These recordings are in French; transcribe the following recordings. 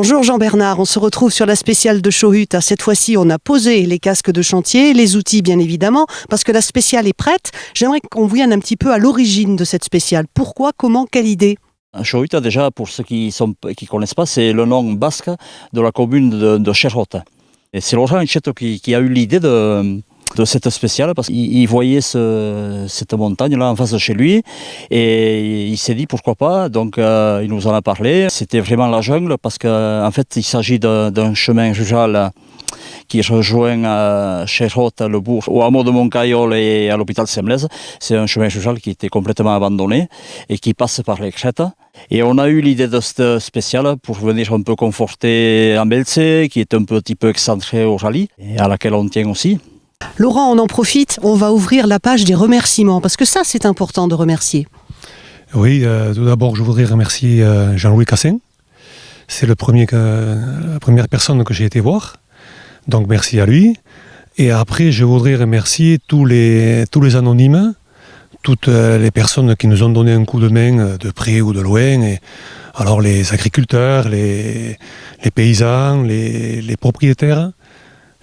Bonjour Jean-Bernard, on se retrouve sur la spéciale de Showhut. Cette fois-ci, on a posé les casques de chantier, les outils bien évidemment, parce que la spéciale est prête. J'aimerais qu'on vienne un petit peu à l'origine de cette spéciale. Pourquoi, comment, quelle idée ? Showhut, déjà, pour ceux qui ne connaissent pas, c'est le nom basque de la commune de Xerot. Et c'est Laurent Etcheto qui a eu l'idée de cette spéciale parce qu'il voyait cette montagne-là en face de chez lui et il s'est dit pourquoi pas, donc il nous en a parlé. C'était vraiment la jungle parce qu'en fait il s'agit d'un chemin rural qui rejoint Xerot, le bourg, au hameau de Montcaillol et à l'hôpital Semlez. C'est un chemin rural qui était complètement abandonné et qui passe par les crêtes. Et on a eu l'idée de cette spéciale pour venir un peu conforter Ambeltse, qui est un petit peu excentré au rallye et à laquelle on tient aussi. Laurent, on en profite, on va ouvrir la page des remerciements, parce que ça, c'est important de remercier. Oui, tout d'abord, je voudrais remercier Jean-Louis Cassin. C'est la première personne que j'ai été voir, donc merci à lui. Et après, je voudrais remercier tous les anonymes, toutes les personnes qui nous ont donné un coup de main de près ou de loin. Et alors les agriculteurs, les paysans, les propriétaires,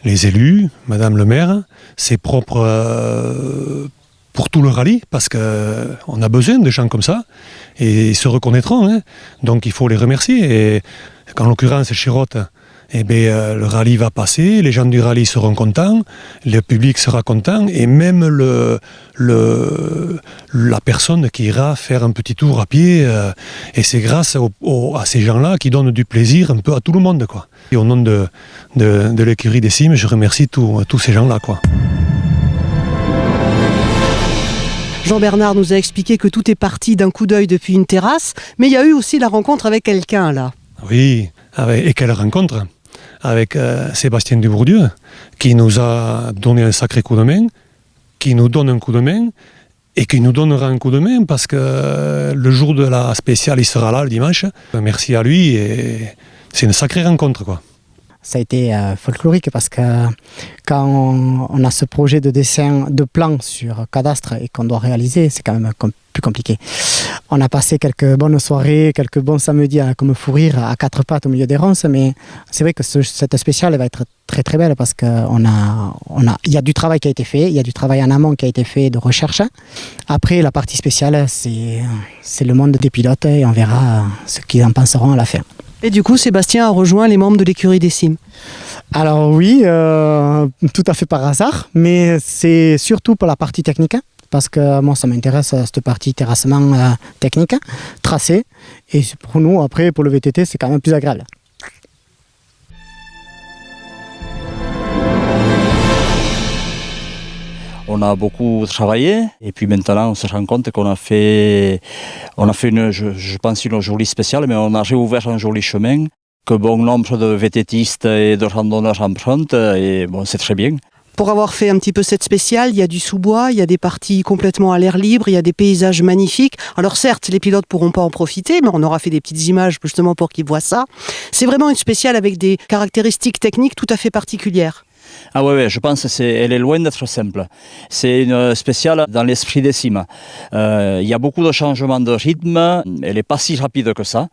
les élus, Madame le maire, c'est propre pour tout le rallye parce qu'on a besoin de gens comme ça et ils se reconnaîtront. Hein. Donc il faut les remercier. Et en l'occurrence, Xerot, le rallye va passer, les gens du rallye seront contents, le public sera content et même la personne qui ira faire un petit tour à pied. Et c'est grâce à ces gens-là qui donnent du plaisir un peu à tout le monde, quoi. Et au nom de l'écurie des Cimes, je remercie tous ces gens-là, quoi. Jean-Bernard nous a expliqué que tout est parti d'un coup d'œil depuis une terrasse, mais il y a eu aussi la rencontre avec quelqu'un, là. Oui, et quelle rencontre avec Sébastien Dubourdieu, qui nous a donné un sacré coup de main, qui nous donne un coup de main, et qui nous donnera un coup de main, parce que le jour de la spéciale, il sera là, le dimanche. Merci à lui, et c'est une sacrée rencontre, quoi. Ça a été folklorique parce que quand on a ce projet de dessin, de plan sur cadastre et qu'on doit réaliser, c'est quand même plus compliqué. On a passé quelques bonnes soirées, quelques bons samedis comme fou rire à quatre pattes au milieu des ronces, mais c'est vrai que cette spéciale va être très très belle parce qu'il y a du travail qui a été fait, il y a du travail en amont qui a été fait de recherche. Après, la partie spéciale, c'est le monde des pilotes et on verra ce qu'ils en penseront à la fin. Et du coup, Sébastien a rejoint les membres de l'écurie des Cimes. Alors oui, tout à fait par hasard, mais c'est surtout pour la partie technique, parce que moi ça m'intéresse cette partie terrassement technique, tracé, et pour nous après pour le VTT c'est quand même plus agréable. On a beaucoup travaillé et puis maintenant on se rend compte qu'on a fait je pense une jolie spéciale, mais on a réouvert un joli chemin que bon nombre de VTTistes et de randonneurs empruntent et bon, c'est très bien. Pour avoir fait un petit peu cette spéciale, il y a du sous-bois, il y a des parties complètement à l'air libre, il y a des paysages magnifiques. Alors certes, les pilotes pourront pas en profiter, mais on aura fait des petites images justement pour qu'ils voient ça. C'est vraiment une spéciale avec des caractéristiques techniques tout à fait particulières. Ah ouais, je pense qu'elle est loin d'être simple. C'est une spéciale dans l'esprit des cimes. Il y a beaucoup de changements de rythme, elle n'est pas si rapide que ça,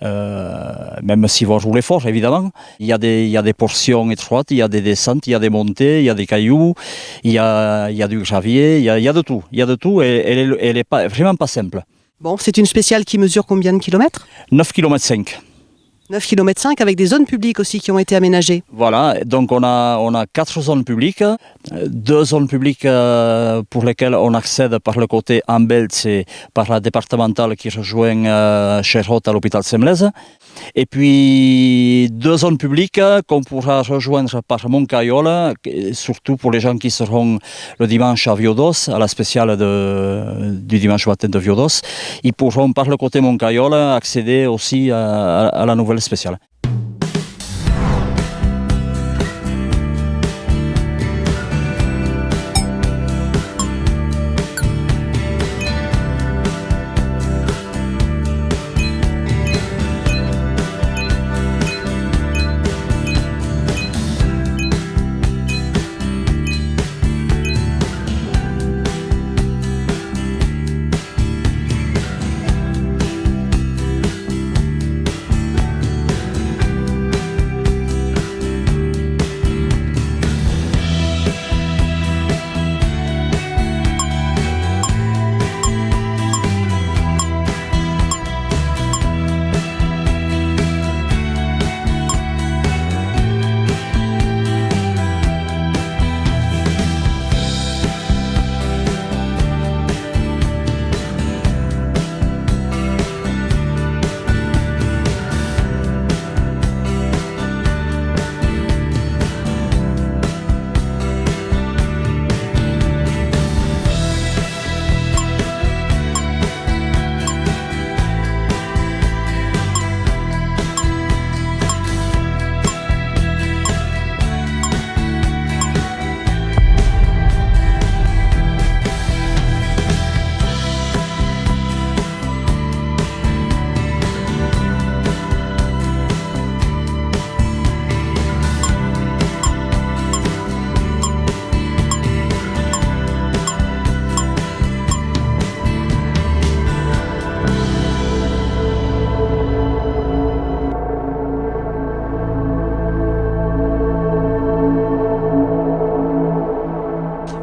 même si vous roulez fort évidemment. Il y a des portions étroites, il y a des descentes, il y a des montées, il y a des cailloux, il y a du gravier, il y a de tout. Il y a de tout et elle est vraiment pas simple. Bon, c'est une spéciale qui mesure combien de kilomètres ? 9,5 km. 9,5 km avec des zones publiques aussi qui ont été aménagées. Voilà, donc on a 4 zones publiques, 2 zones publiques pour lesquelles on accède par le côté Ambeltse, par la départementale qui rejoint Xerot à l'hôpital Semlez, et puis 2 zones publiques qu'on pourra rejoindre par Montcaillol, surtout pour les gens qui seront le dimanche à Viodos, à la spéciale du dimanche matin de Viodos. Ils pourront par le côté Montcaillol accéder aussi à la nouvelle spéciale.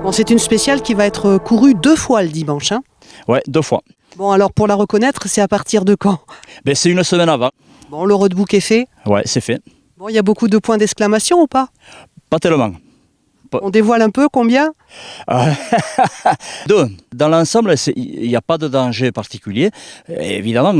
Bon, c'est une spéciale qui va être courue 2 fois le dimanche. Hein. Ouais, 2 fois. Bon, alors pour la reconnaître, c'est à partir de quand? Ben, c'est une semaine avant. Bon, le roadbook est fait. Ouais, c'est fait. Bon, il y a beaucoup de points d'exclamation ou pas? Pas tellement. On dévoile un peu combien? 2. Dans l'ensemble, il n'y a pas de danger particulier. Et évidemment,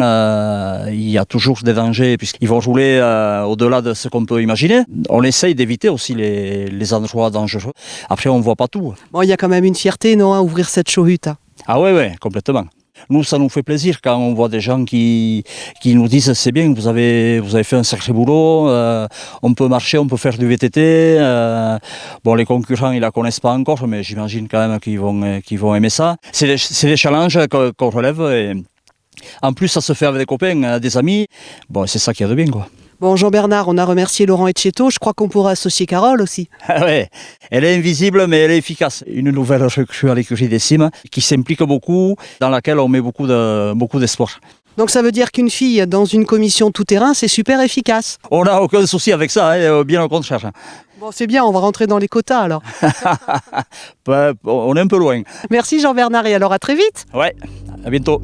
il y a toujours des dangers puisqu'ils vont rouler au-delà de ce qu'on peut imaginer. On essaye d'éviter aussi les endroits dangereux. Après, on ne voit pas tout. Bon, il y a quand même une fierté, non, à ouvrir cette chouhutte. Hein. Ah ouais, complètement. Nous, ça nous fait plaisir quand on voit des gens qui nous disent c'est bien, vous avez fait un sacré boulot, on peut marcher, on peut faire du VTT. Bon, les concurrents, ils la connaissent pas encore, mais j'imagine quand même qu'ils vont aimer ça. C'est des challenges qu'on relève. Et en plus, ça se fait avec des copains, des amis. Bon, c'est ça qu'il y a de bien, quoi. Bon, Jean-Bernard, on a remercié Laurent Etcheto. Je crois qu'on pourra associer Carole aussi. Ah ouais, elle est invisible, mais elle est efficace. Une nouvelle recrue à l'écurie des Cimes qui s'implique beaucoup, dans laquelle on met beaucoup d'espoir. Donc ça veut dire qu'une fille dans une commission tout-terrain, c'est super efficace. On n'a aucun souci avec ça, hein, bien au contraire. Bon, c'est bien, on va rentrer dans les quotas alors. On est un peu loin. Merci Jean-Bernard et alors à très vite. Ouais, à bientôt.